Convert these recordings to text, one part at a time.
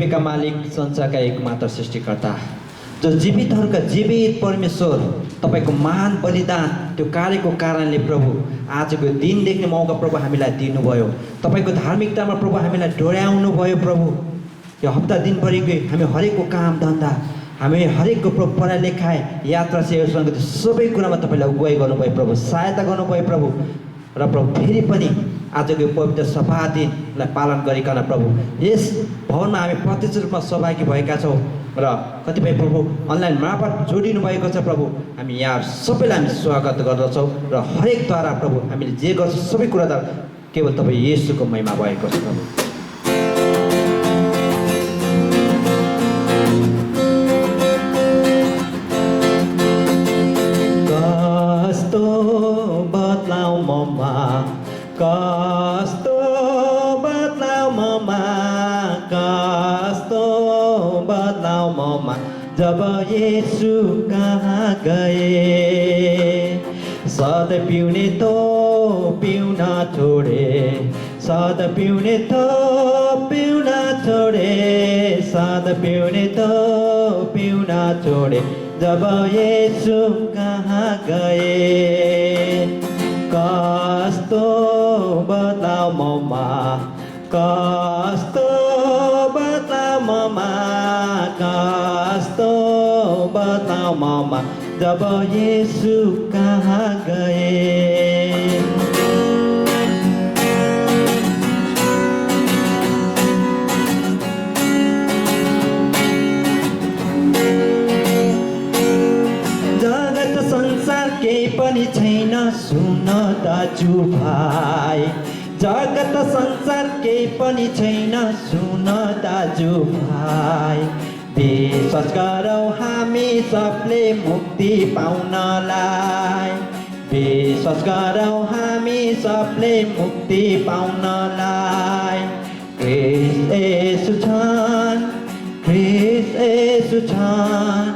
पृथ्वीका मालिक संसारका एकमात्र सृष्टिकर्ता जो जीवितहरूका जीवित परमेश्वर तपाईको महान बलिदान त्यो कार्यको कारणले प्रभु आजको दिन देख्ने मौका प्रभु हामीलाई दिनुभयो। तपाईको धार्मिकतामा प्रभु हामीलाई डोर्याउनु भयो प्रभु। यो हप्ता दिनभरिको हामी हरेकको काम धन्दा हामी हरेकको प्रभु पढाइ लेखाइ यात्रा सेवासँग सबै कुरामा तपाईले अगुवाई गर्नुभयो प्रभु, सहायता गर्नुभयो प्रभु। र प्रभु फेरि पनि आजको पवित्र सभा दिनलाई पालन गरिकन प्रभु यस भवनमा हामी प्रत्यक्ष रूपमा सहभागी भएका छौँ र कतिपय प्रभु अनलाइन मार्फत जोडिनु भएको छ प्रभु। हामी यहाँ सबैलाई हामी स्वागत गर्दछौँ र हरेकद्वारा प्रभु हामीले जे गर्छौँ सबै कुराद्वारा केवल तपाईँ येशूको महिमा भएको छ प्रभु। कस्तो बदलाउ ममा, कस्तो बदलाउ ममा जब येशू कहाँ गए। सधैँ पिउने तो पिउन छोडे, सधैँ पिउने तो पिउन छोडे, सधैँ पिउने तो पिउन छोडे जब येशू कहाँ गए। कस्तो बदलाउ ममा, कस्तो बदलाउ ममा, कस्तो बदलाउ ममा जब येशू कहाँ गए। जगत संसार केही पनि छैन सुन दाजु भाइ, जगत संसार केही पनि छैन सुन दाजु भाइ। विश्वास गरौँ हामी सबले मुक्ति पाउनलाई, विश्वास गरौँ हामी सबले मुक्ति पाउनलाई। ख्रीष्ट येशू छन्, ख्रीष्ट येशू छन्,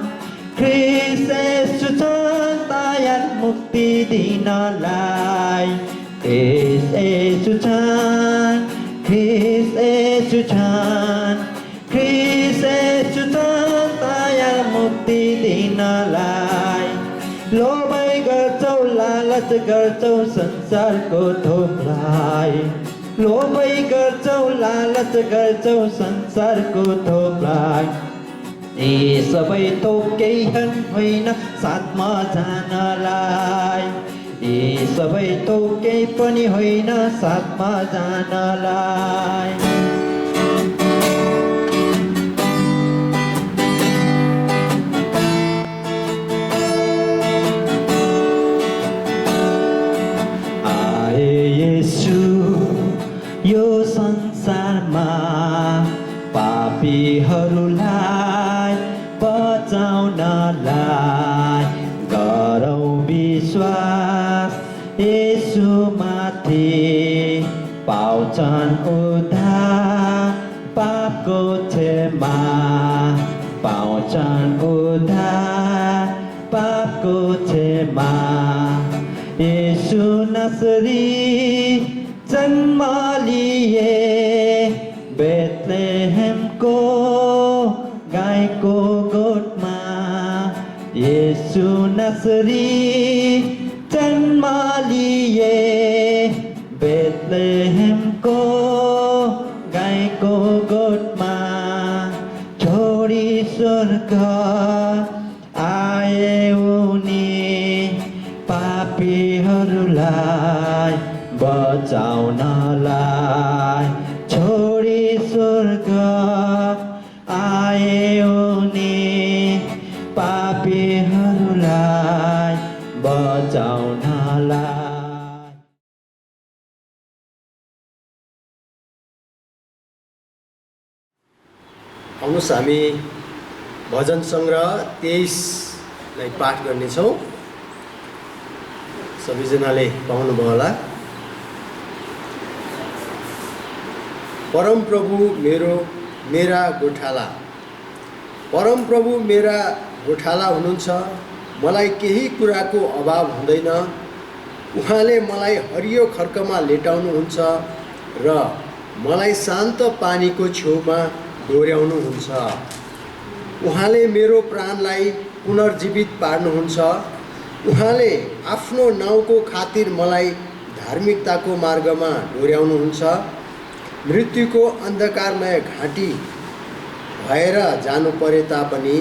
ख्रीष्ट येशू छन् तयार मुक्ति दिनलाई। ख्रीष्ट येशू छन्, ख्रीष्ट येशू छन्, ख्रीष्ट येशू छन् तयार मुक्ति दिनलाई। लोभै गर्छौ लालच गर्छौ संसारको थोकलाई, लोभै गर्छौ लालच गर्छौ संसारको थोकलाई। यी सबै थोक केही होइन साथमा जानलाई, यी सबै थोक केही पनि होइन साथमा जानलाई। आए येशू यो संसारमा पापीहरूलाई बचाउनलाई। गरौँ विश्वास येशूमाथि पाउँछन् उद्धार पापको क्षमा, पाउँछन् उद्धार पापको क्षमा। येशू नासरी जन्म लिए बेथलेहेमको गाईको गोठमा। येशू नासरी जन्म लिए बेथलेहेमको गाईको गोठमा। छोडी स्वर्ग आए उनी पापीहरूलाई बचाउनलाई। छोडी स्वर्ग आए उनी पापीहरूलाई बचाउनलाई। आउनुहोस् हामी भजन सङ्ग्रह 23 लाई पाठ गर्नेछौँ। सबैजनाले पाउनुभयो होला। परम प्रभु मेरा गोठाला, परम प्रभु मेरा गोठाला हुनुहुन्छ, मलाई केही कुराको अभाव हुँदैन। उहाँले मलाई हरियो खर्कमा लेटाउनुहुन्छ र मलाई शान्त पानीको छेउमा डोर्याउनुहुन्छ। उहाँले मेरो प्राणलाई पुनर्जीवित पार्नुहुन्छ। उहाँले आफ्नो नाउँको खातिर मलाई धार्मिकताको मार्गमा डोर्याउनुहुन्छ। मृत्युको अन्धकारमय घाँटी भएर जानु परे तापनि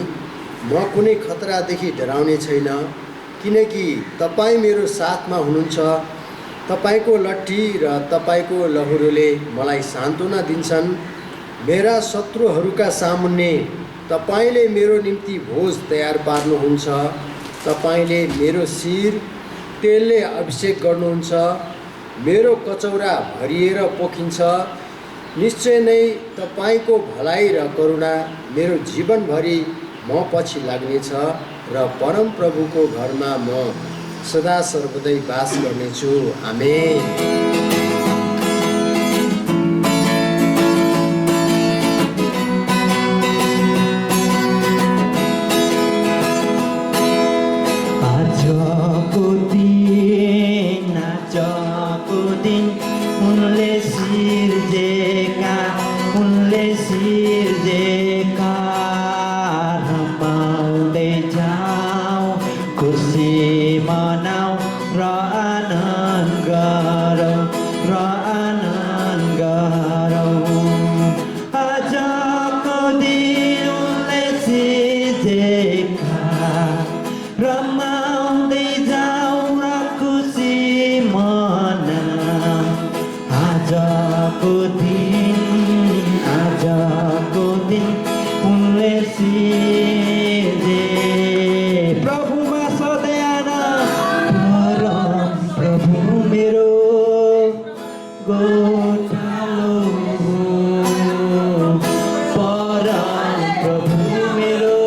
म कुनै खतरादेखि डराउने छैन, किनकि तपाईँ मेरो साथमा हुनुहुन्छ। तपाईँको लट्ठी र तपाईँको लहुरोले मलाई सान्त्वना दिन्छन्। मेरा शत्रुहरूका सामुन्ने तपाईँले मेरो निम्ति भोज तयार पार्नुहुन्छ। तपाईँले मेरो शिर तेलले अभिषेक गर्नुहुन्छ। मेरो कचौरा भरिएर पोखिन्छ। निश्चय नै तपाईँको भलाइ र करुणा मेरो जीवनभरि म पछि लाग्नेछ र परम प्रभुको घरमा म सदा सर्वदै बास गर्नेछु। आमेन। आजको दिन उनले सिर्जेका रमाउँदै जाऊ, खुसी मनाऊ र आनन्द गरौँ। आजको दिन उनले सिर्जेका रमाउँदै जाऊ र खुसी मनाऊ। आजको दिन उनले सिर्जे। प्रभुमा सधैँ आनन्द, प्रभु मेरो गोठालो, परम प्रभु मेरो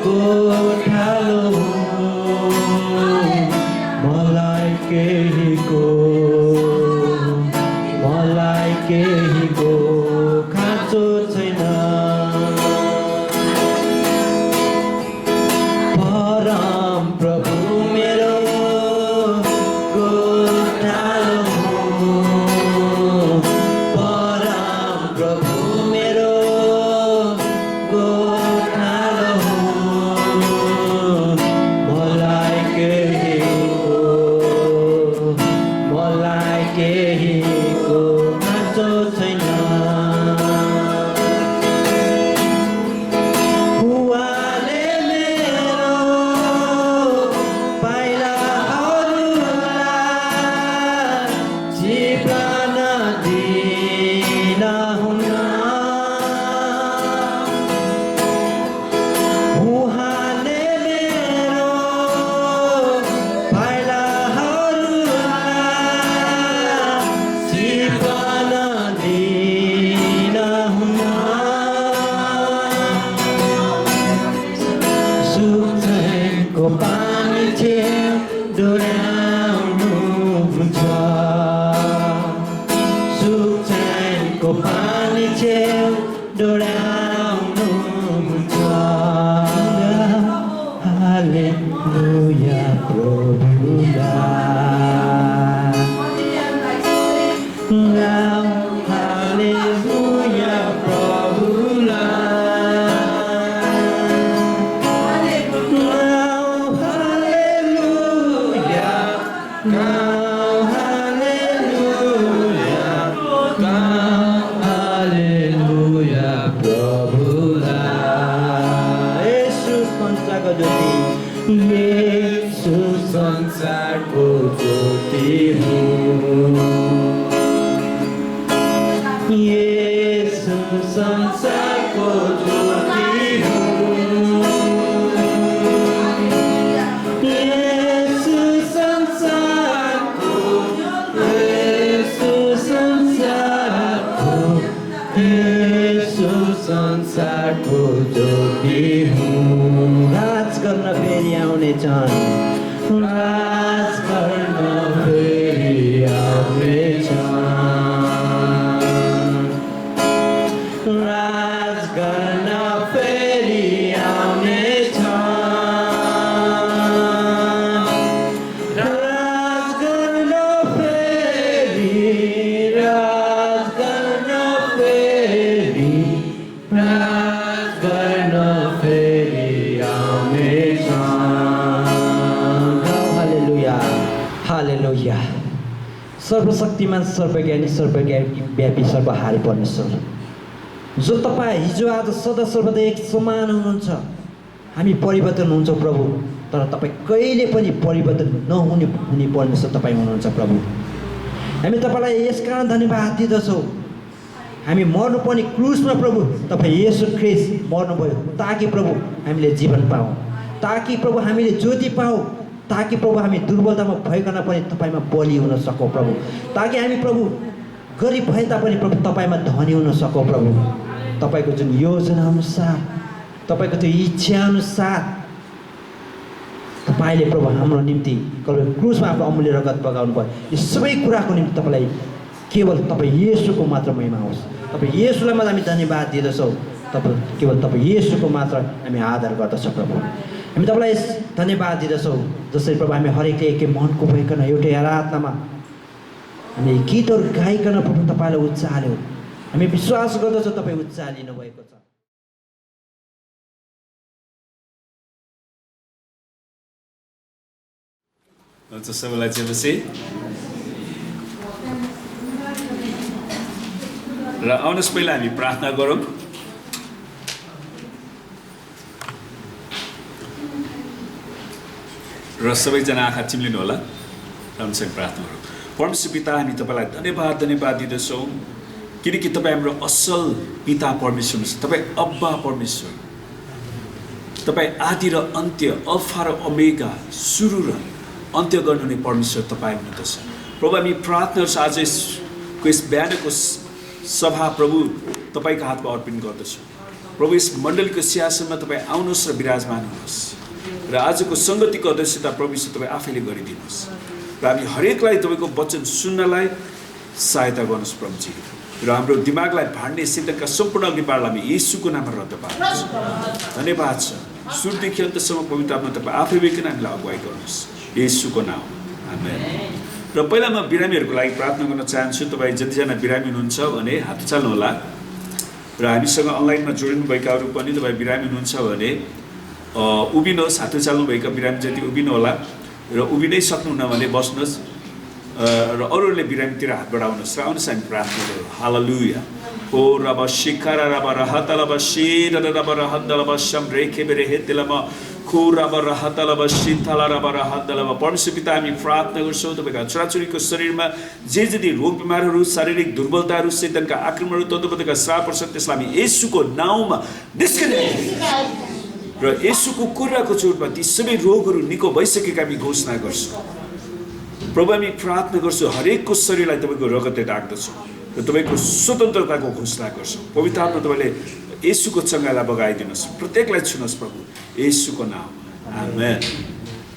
गोठालो। मलाई केहीको खाँचो छैन। परम प्रभु मेरो गोठालो, परम प्रभु मेरो गोठालो। मलाई केहीको खाँचो छैन। उहाँले मेरो पाइलाहरूलाई चिप्लन दिनुहुन्न। उहाँले मेरो पाइलाहरूलाई चिप्लन दिनुहुन्न। सुक्छैनको पानी छेउ डोर्याउनुहुन्छ। सुक्छैनको पानी छेउ डोर्याउनुहुन्छ। हालेलुया प्रभुलाई, हालेलुया प्रभुलाई, हालेलुया प्रभुलाई। येशू संसारको ज्योति, येशू संसारको ज्योति हुँ। येशू संसारको ज्योति हुँ। येशू संसारको ज्योति हुँ। राज गर्न फेरि आउनेछन्, राज गर्न फेरि आउनेछन्, राज गर्न फेरि आउनेछन्, राज गर्न फेरि हालेलुया। सर्वशक्तिमान, सर्वज्ञानी, सर्वव्यापी, सर्वहारी परमेश्वर, जो तपाईँ हिजो आज सदा सर्वदा एक समान हुनुहुन्छ। हामी परिवर्तन हुन्छौँ प्रभु, तर तपाईँ कहिले पनि परिवर्तन हुने परमेश्वर तपाईँ हुनुहुन्छ प्रभु। हामी तपाईँलाई यसकारण धन्यवाद दिँदछौँ। हामी मर्नुपर्ने क्रुसमा प्रभु तपाईँ येशू ख्रीष्ट मर्नुभयो ताकि प्रभु हामीले जीवन पाऊँ, ताकि प्रभु हामीले ज्योति पाऊँ, ताकि प्रभु हामी दुर्बलतामा भइकन पनि तपाईँमा बलि हुन सकौँ प्रभु, ताकि हामी प्रभु गरिब भए तापनि प्रभु तपाईँमा धनी हुन सकौँ प्रभु। तपाईँको जुन योजना अनुसार, तपाईँको त्यो इच्छा अनुसार तपाईँले प्रभु हाम्रो निम्ति क्रुसमा आफ्नो अमूल्य रगत बगाउनु भयो। यो सबै कुराको निम्ति तपाईँलाई केवल तपाईँ येशूको मात्र महिमा होस्। तपाईँ येशूलाई मात्र हामी धन्यवाद दिँदछौँ। केवल तपाईँ येशूको मात्र हामी आदर गर्दछौँ प्रभु। हामी तपाईँलाई धन्यवाद दिँदछौँ जसरी प्रभु हामी हरेकले एकै मनको भइकन एउटै आराधनामा हामी गीतहरू गाइकन प्रभु तपाईँलाई उच्चाल्यौँ। हामी विश्वास गर्दछौँ तपाईँ उच्चालिनु भएको छ। हुन्छ, सबैलाई चाहिँ र आउनुहोस् पहिला हामी प्रार्थना गरौँ। र सबैजना आँखा चिम्लिनु होला, राम्रोसँग प्रार्थना गरौँ। परमेश्वर पिता, हामी तपाईँलाई धन्यवाद दिँदछौँ किनकि तपाईँ हाम्रो असल पिता परमेश्वर हुनुहुन्छ। तपाईँ अब्बा परमेश्वर, तपाईँ आदि र अन्त्य, अल्फा र ओमेगा, सुरु र अन्त्य गर्नुहुने परमेश्वर तपाईँ हुनुहुँदछ प्रभु। हामी प्रार्थना गर्छौँ आज यस बिहानको सभा प्रभु तपाईँको हातमा अर्पण गर्दछौँ प्रभु। यस मण्डलीको सिंहासनमा तपाईँ आउनुहोस् र विराजमान हुनुहोस् र आजको सङ्गतिको अध्यक्षता प्रभु तपाईँ आफैले गरिदिनुहोस् र हामी हरेकलाई तपाईँको वचन सुन्नलाई सहायता गर्नुहोस् प्रभुजी। र हाम्रो दिमागलाई भाड्ने शैतानका सम्पूर्ण अग्निबाणलाई हामी येशूको नाममा रद्द पार्छौँ। धन्यवाद छ। सुरुदेखि अन्तसम्म पवित्र आत्मा तपाईँ आफै भइकन हामीलाई अगुवाई गर्नुहोस् येशूको नाम, आमेन। र पहिला म बिरामीहरूको लागि प्रार्थना गर्न चाहन्छु। तपाईँ जतिजना बिरामी हुनुहुन्छ भने हात उचाल्नुहोला र हामीसँग अनलाइनमा जोडिनुभएकाहरू पनि तपाईँ बिरामी हुनुहुन्छ भने उभिनुहोस्। हात उचाल्नुभएका बिरामी जति उभिनु होला र उभिनै सक्नुहुन्न भने बस्नुहोस् र अरूहरूले बिरामीतिर हात बढाउनुहोस् र आउनुहोस् हामी प्रार्थना गरौँ। हालेलुया। ओ रब शिखर रब रहतलब शीर रब रहतलब शम रेखे बेरे हेतलब खो रब रहतलब शीतल रब रहतलब। परमेश्वर पिता, हामी प्रार्थना गर्छौँ तपाईँका छोराछोरीको शरीरमा जे जति रोग बिमारहरू, शारीरिक दुर्बलताहरू, शैतानका आक्रमणहरू, तत्त्वका श्राप पर्छ त्यसलाई हामी येशूको नाउँमा निस्कने र येशूको कुराको चोटमा ती सबै रोगहरू निको भइसकेका हामी घोषणा गर्छौँ प्रभु। हामी प्रार्थना गर्छौँ हरेकको शरीरलाई तपाईँको रगतले ढाक्दछौँ र तपाईँको स्वतन्त्रताको घोषणा गर्छौँ। पवित्र आत्मा तपाईँले येशूको चङ्गालाई बगाइदिनुहोस्, प्रत्येकलाई छुनुहोस् प्रभु येशूको नाम, आमेन।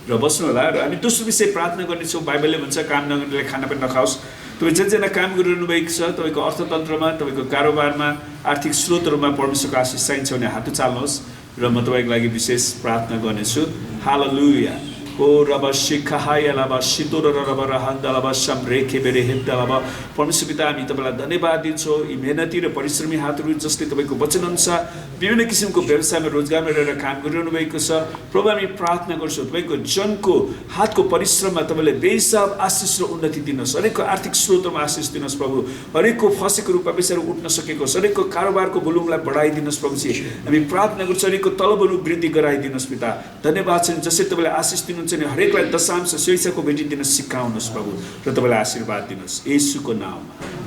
र बस्नु होला। र हामी दोस्रो विषय प्रार्थना गर्नेछौँ। बाइबलले भन्छ काम नगर्नेले खाना पनि नखाओस्। तपाईँ जतिजना काम गरिरहनु भएको छ, तपाईँको अर्थतन्त्रमा, तपाईँको कारोबारमा, आर्थिक स्रोतहरूमा परमेश्वरको आशिष चाहिन्छ भने हात उचाल्नुहोस् र म तपाईँको लागि विशेष प्रार्थना गर्नेछु। हालेलुया। ओ रब शिखाय लब शितोर रब रहन्द लब सम रेखे बेरे हेद्द लब। परमेश्वर पिता, हामी तपाईँलाई धन्यवाद दिन्छौँ यी मेहनती र परिश्रमी हातहरू जसले तपाईँको वचन अनुसार विभिन्न किसिमको व्यवसायमा रोजगारमा रहेर काम गरिरहनु भएको छ प्रभु। हामी प्रार्थना गर्छौँ तपाईँको जनको हातको परिश्रममा तपाईँले बेहिसाब आशिष र उन्नति दिनुहोस्। हरेकको आर्थिक स्रोतमा आशिष दिनुहोस् प्रभु। हरेकको फसेको रूपमा पैसाहरू उठ्न सकेको होस्। हरेकको कारोबारको भोल्युमलाई बढाइदिनुहोस् प्रभुजी। हामी प्रार्थना गर्छौँ हरेकको तलबहरू वृद्धि गराइदिनुहोस् पिता। धन्यवाद छ जसरी तपाईँले आशिष दिनुहुन्छ नि हरेकलाई दशांश स्वेच्छाको भेटी दिन सिकाउनुहोस् प्रभु र तपाईँलाई आशीर्वाद दिनुहोस् येशूको नाम,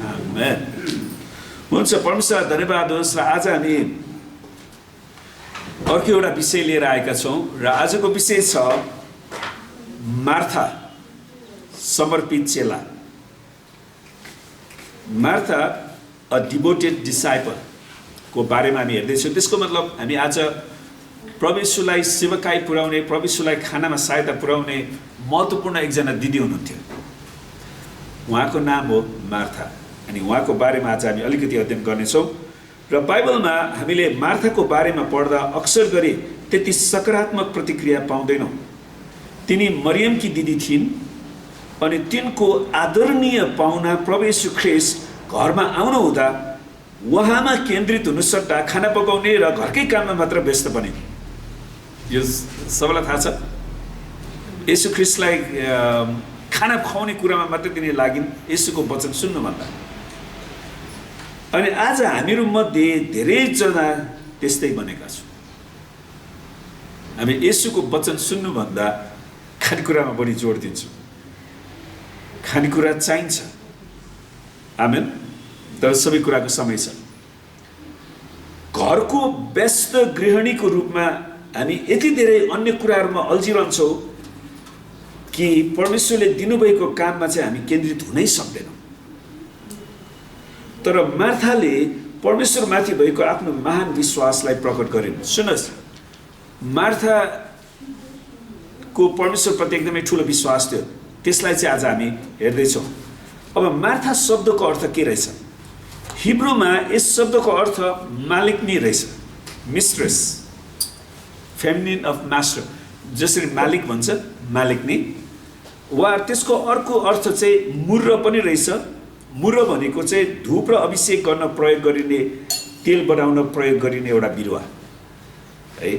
आमेन। हुन्छ, परमेश्वर धन्यवाद होस्। र आज हामी अर्को एउटा विषय लिएर आएका छौँ र आजको विषय छ मार्था समर्पित चेला। मार्था अ डिभोटेड डिसाइपल को बारेमा हामी हेर्दैछौँ। त्यसको मतलब हामी आज प्रभु येशूलाई सेवकाई पुर्याउने, प्रभु येशूलाई खानामा सहायता पुर्याउने महत्त्वपूर्ण एकजना दिदी हुनुहुन्थ्यो। उहाँको नाम हो मार्था अनि उहाँको बारेमा आज हामी अलिकति अध्ययन गर्नेछौँ। र बाइबलमा हामीले मार्थाको बारेमा पढ्दा अक्सर गरी त्यति सकारात्मक प्रतिक्रिया पाउँदैनौँ। तिनी मरियमकी दिदी थिइन् अनि तिनको आदरणीय पाहुना प्रभु येशू ख्रीष्ट घरमा आउनु हुँदा उहाँमा केन्द्रित हुनु सट्टा खाना पकाउने र घरकै काममा मात्र व्यस्त बने। यो सबैलाई थाहा छ। येशू ख्रीष्टलाई खाना खुवाउने कुरामा मात्रै तिनी लागिन् येशूको वचन सुन्नुभन्दा। अनि आज हामीहरू मध्ये धेरैजना त्यस्तै बनेका छौँ। हामी येशूको वचन सुन्नुभन्दा खानेकुरामा बढी जोड दिन्छौँ। खानेकुरा चाहिन्छ, आमेन, तर सबै कुराको समय छ। घरको व्यस्त गृहिणीको रूपमा हामी यति धेरै अन्य कुराहरूमा अल्झिरहन्छौँ कि परमेश्वरले दिनुभएको काममा चाहिँ हामी केन्द्रित हुनै सक्दैनौँ। तर मार्थाले परमेश्वरमाथि भएको आफ्नो महान विश्वासलाई प्रकट गरिन्। सुन्नुहोस्, मार्थाको परमेश्वरप्रति एकदमै ठुलो विश्वास थियो, त्यसलाई चाहिँ आज हामी हेर्दैछौँ। अब मार्था शब्दको अर्थ के रहेछ? हिब्रूमा यस शब्दको अर्थ मालिकनी रहेछ, मिस्ट्रेस, फेमिनिन अफ मास्टर। जसरी मालिक भन्छ मालिकनी, वा त्यसको अर्को अर्थ चाहिँ मुर्र पनि रहेछ। मुर्र भनेको चाहिँ धूप र अभिषेक गर्न प्रयोग गरिने, तेल बनाउन प्रयोग गरिने एउटा बिरुवा है।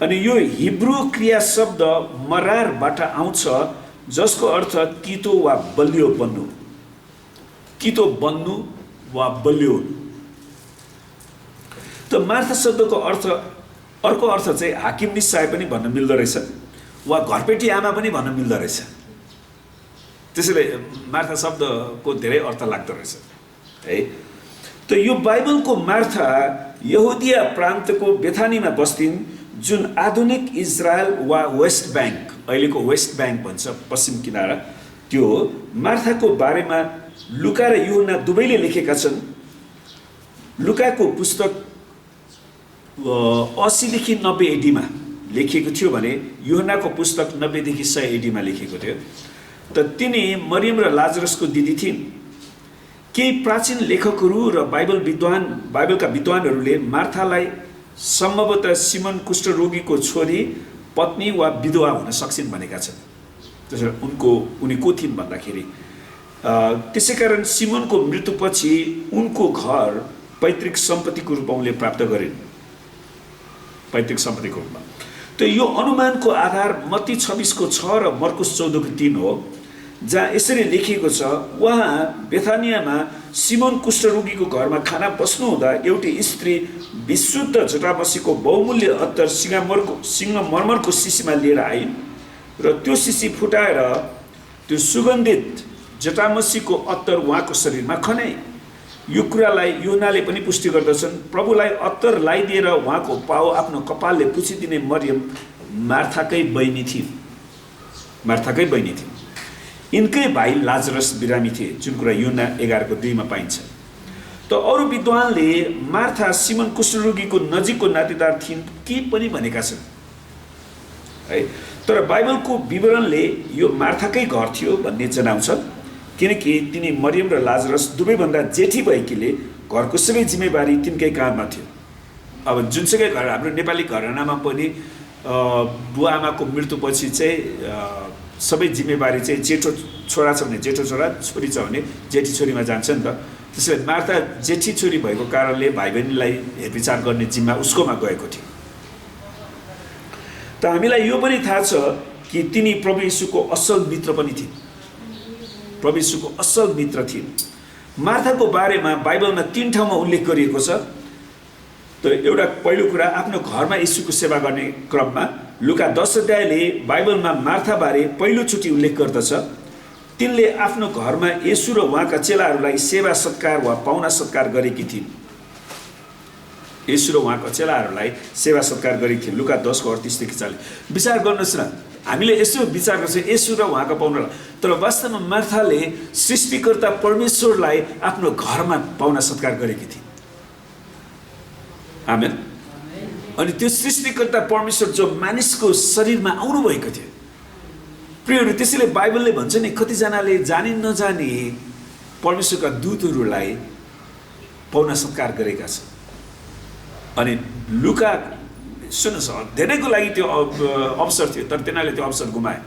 अनि यो हिब्रू क्रिया शब्द मरारबाट आउँछ, जसको अर्थ तितो वा बलियो बन्नु, तितो बन्नु वा बलियो। त मार्था शब्दको अर्थ, अर्को अर्थ चाहिँ हाकिम निस्साय पनि भन्न मिल्दो रहेछ, वा घरपेटी आमा पनि भन्न मिल्दो रहेछ। त्यसैले मार्था शब्दको धेरै अर्थ लाग्दो रहेछ है। त यो बाइबलको मार्था यहुदिया प्रान्तको बेथानीमा बस्थिन्, जुन आधुनिक इजरायल वा वेस्ट ब्याङ्क, अहिलेको वेस्ट ब्याङ्क भन्छ, पश्चिम किनारा। त्यो मार्थाको बारेमा लुका र यूहन्ना दुवैले लेखेका छन्। लुकाको पुस्तक 80 देखि 90 एडीमा लेखिएको थियो भने यूहन्नाको पुस्तक 90 देखि 100 एडीमा लेखिएको थियो। त तिनी मरियम र लाजरसको दिदी थिइन्। केही प्राचीन लेखकहरू र बाइबलका विद्वानहरूले मार्थालाई सम्भवतः सिमन कुष्ठरोगीको छोरी, पत्नी वा विधवा हुन सक्छिन् भनेका छन्। त्यसैले उनी को थिइन् भन्दाखेरि त्यसै कारण सिमोनको मृत्युपछि उनको घर पैतृक सम्पत्तिको रूपमा उनले प्राप्त गरिन्, पैतृक सम्पत्तिको रूपमा। त यो अनुमानको आधार मत्ती 26:6 र मर्कुस 14:3 हो, जहाँ यसरी लेखिएको छ, उहाँ बेथानियामा सिमोन कुष्ठरोगीको घरमा खाना बस्नुहुँदा एउटी स्त्री विशुद्ध जटामसीको बहुमूल्य अत्तर सिंहमर्मरको शिशीमा लिएर आइन् र त्यो शिशी फुटाएर त्यो सुगन्धित जटामसीको अत्तर उहाँको शरीरमा खने। यो कुरालाई यूहन्नाले पनि पुष्टि गर्दछन्। प्रभुलाई अत्तर लगाइदिएर उहाँको पाउ आफ्नो कपालले पुछिदिने मरियम मार्थाकै बहिनी थिइन्, मार्थाकै बहिनी थिइन्। यिनकै भाइ लाजरस बिरामी थिए, जुन कुरा यूहन्ना 11:2 मा पाइन्छ। त अरू विद्वानले मार्था सिमन कुष्ठरोगीको नजिकको नातेदार थिइन् के पनि भनेका छन् है। तर बाइबलको विवरणले यो मार्थाकै घर थियो भन्ने जनाउँछ, किनकि तिनी मरियम र लाजरस दुवैभन्दा जेठी भएकीले घरको सबै जिम्मेवारी तिनकै काँधमा थियो। अब जुनसुकै घर, हाम्रो नेपाली घरानामा पनि बुवा आमाको मृत्युपछि चाहिँ सबै जिम्मेवारी चाहिँ जेठो छोरा छ भने जेठो छोरा, छोरी छ भने जेठी छोरीमा जान्छ नि त। त्यसैले मार्था जेठी छोरी भएको कारणले भाइ बहिनीलाई हेरविचार गर्ने जिम्मा उसकोमा गएको थियो। त हामीलाई यो पनि थाहा छ कि तिनी प्रभु येशूको असल मित्र पनि थिइन्, प्रभु येशूको असल मित्र थिइन्। मार्थाको बारेमा बाइबलमा 3 ठाउँमा उल्लेख गरिएको छ। त एउटा पहिलो कुरा, आफ्नो घरमा येशूको सेवा गर्ने क्रममा लुका 10 अध्यायले बाइबलमा मार्थाबारे पहिलोचोटि उल्लेख गर्दछ। तिनले आफ्नो घरमा येशू र उहाँका चेलाहरूलाई सेवा सत्कार वा पाहुना सत्कार गरेकी थिइन्। येशू र उहाँका चेलाहरूलाई सेवा सत्कार गरेकी थिइन्। लुका 10:38 देखि 40। विचार गर्नुहोस् न, हामीले यसो विचार गर्छौँ येशू र उहाँका पाहुनालाई, तर वास्तवमा मार्थाले सृष्टिकर्ता परमेश्वरलाई आफ्नो घरमा पाहुना सत्कार गरेकी थिइन्। आमेन। अनि त्यो सृष्टिकर्ता परमेश्वर जो मानिसको शरीरमा आउनुभएको थियो प्रियहरू, त्यसैले बाइबलले भन्छ नि, कतिजनाले जानी नजानी परमेश्वरका दूतहरूलाई पाहुना सत्कार गरेका छन्। अनि लुका, सुन्नुहोस्, धेरैको लागि त्यो अवसर थियो, तर तिनीहरूले त्यो अवसर गुमाए।